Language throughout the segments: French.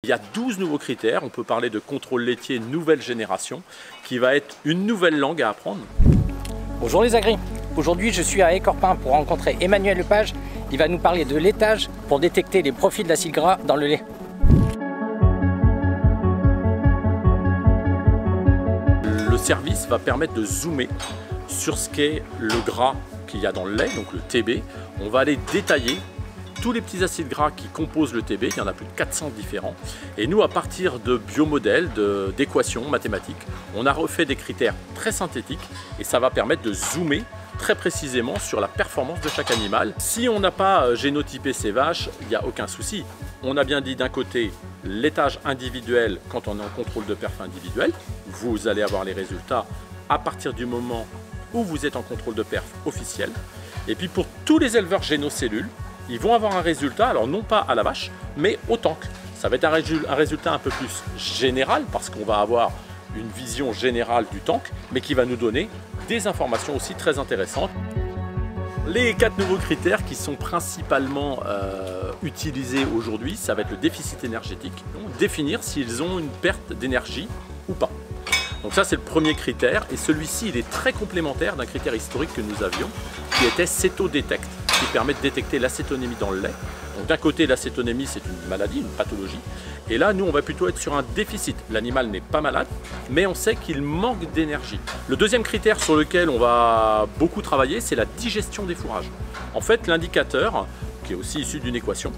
y a 12 nouveaux critères. On peut parler de contrôle laitier nouvelle génération, qui va être une nouvelle langue à apprendre. Bonjour les agris. Aujourd'hui, je suis à Écorpin pour rencontrer Emmanuel Lepage. Il va nous parler de laitage pour détecter les profils d'acide gras dans le lait. Le service va permettre de zoomer sur ce qu'est le gras qu'il y a dans le lait, donc le TB. On va aller détailler tous les petits acides gras qui composent le TB, il y en a plus de 400 différents. Et nous, à partir de biomodèles, d'équations mathématiques, on a refait des critères très synthétiques et ça va permettre de zoomer très précisément sur la performance de chaque animal. Si on n'a pas génotypé ces vaches, il n'y a aucun souci. On a bien dit d'un côté laitage individuel quand on est en contrôle de perf individuel. Vous allez avoir les résultats à partir du moment où vous êtes en contrôle de perf officiel. Et puis pour tous les éleveurs génocellules, ils vont avoir un résultat, alors non pas à la vache, mais au tank. Ça va être un résultat un peu plus général parce qu'on va avoir une vision générale du tank, mais qui va nous donner des informations aussi très intéressantes. Les 4 nouveaux critères qui sont principalement utilisés aujourd'hui, ça va être le déficit énergétique, donc définir s'ils ont une perte d'énergie ou pas. Donc ça c'est le premier critère et celui-ci il est très complémentaire d'un critère historique que nous avions qui était cétodétect, qui permet de détecter l'acétonémie dans le lait. Donc d'un côté l'acétonémie c'est une maladie, une pathologie et là nous on va plutôt être sur un déficit. L'animal n'est pas malade mais on sait qu'il manque d'énergie. Le deuxième critère sur lequel on va beaucoup travailler c'est la digestion des fourrages. En fait l'indicateur, qui est aussi issu d'une équation,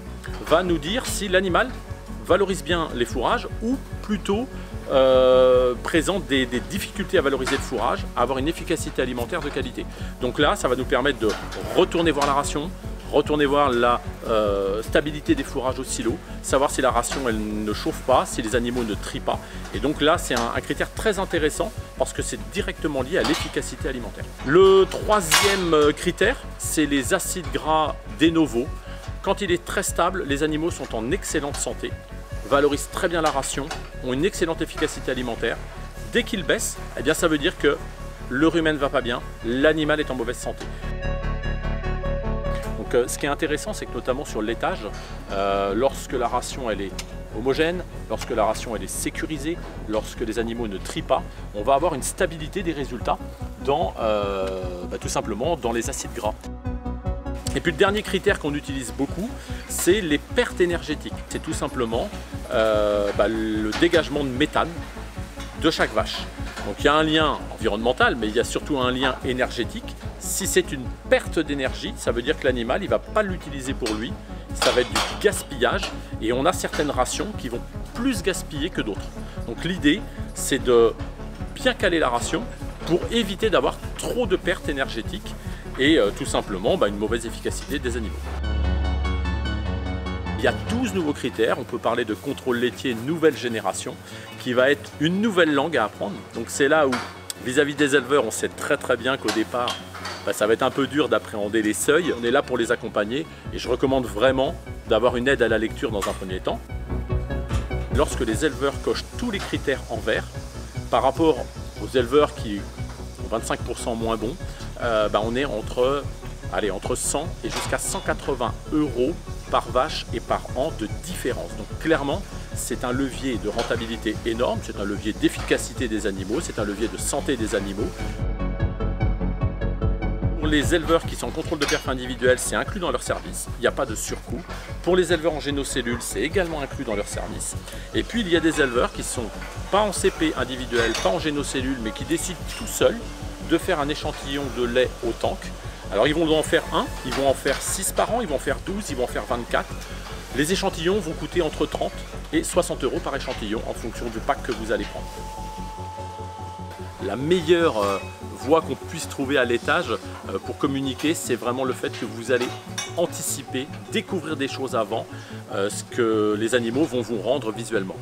va nous dire si l'animal valorise bien les fourrages ou plutôt présente des difficultés à valoriser le fourrage, à avoir une efficacité alimentaire de qualité. Donc là, ça va nous permettre de retourner voir la ration, retourner voir la stabilité des fourrages au silo, savoir si la ration elle ne chauffe pas, si les animaux ne trient pas. Et donc là, c'est un critère très intéressant parce que c'est directement lié à l'efficacité alimentaire. Le troisième critère, c'est les acides gras de novo. Quand il est très stable, les animaux sont en excellente santé, valorisent très bien la ration, ont une excellente efficacité alimentaire. Dès qu'il baisse, eh bien ça veut dire que le rumen ne va pas bien, l'animal est en mauvaise santé. Donc ce qui est intéressant, c'est que notamment sur le laitage, lorsque la ration elle est homogène, lorsque la ration elle est sécurisée, lorsque les animaux ne trient pas, on va avoir une stabilité des résultats dans, tout simplement dans les acides gras. Et puis le dernier critère qu'on utilise beaucoup, c'est les pertes énergétiques. C'est tout simplement le dégagement de méthane de chaque vache. Donc il y a un lien environnemental, mais il y a surtout un lien énergétique. Si c'est une perte d'énergie, ça veut dire que l'animal il ne va pas l'utiliser pour lui. Ça va être du gaspillage et on a certaines rations qui vont plus gaspiller que d'autres. Donc l'idée, c'est de bien caler la ration pour éviter d'avoir trop de pertes énergétiques et tout simplement une mauvaise efficacité des animaux. Il y a 12 nouveaux critères, on peut parler de contrôle laitier nouvelle génération, qui va être une nouvelle langue à apprendre. Donc c'est là où, vis-à-vis des éleveurs, on sait très bien qu'au départ, ça va être un peu dur d'appréhender les seuils. On est là pour les accompagner et je recommande vraiment d'avoir une aide à la lecture dans un premier temps. Lorsque les éleveurs cochent tous les critères en vert, par rapport aux éleveurs qui ont 25% moins bons, on est entre 100 et jusqu'à 180 € par vache et par an de différence. Donc clairement, c'est un levier de rentabilité énorme, c'est un levier d'efficacité des animaux, c'est un levier de santé des animaux. Pour les éleveurs qui sont en contrôle de perf individuel, c'est inclus dans leur service, il n'y a pas de surcoût. Pour les éleveurs en génocellules, c'est également inclus dans leur service. Et puis il y a des éleveurs qui ne sont pas en CP individuel, pas en génocellules, mais qui décident tout seuls de faire un échantillon de lait au tank. Alors ils vont en faire 1, ils vont en faire 6 par an, ils vont en faire 12, ils vont en faire 24. Les échantillons vont coûter entre 30 et 60 € par échantillon en fonction du pack que vous allez prendre. La meilleure voie qu'on puisse trouver à laitage pour communiquer, c'est vraiment le fait que vous allez anticiper, découvrir des choses avant ce que les animaux vont vous rendre visuellement.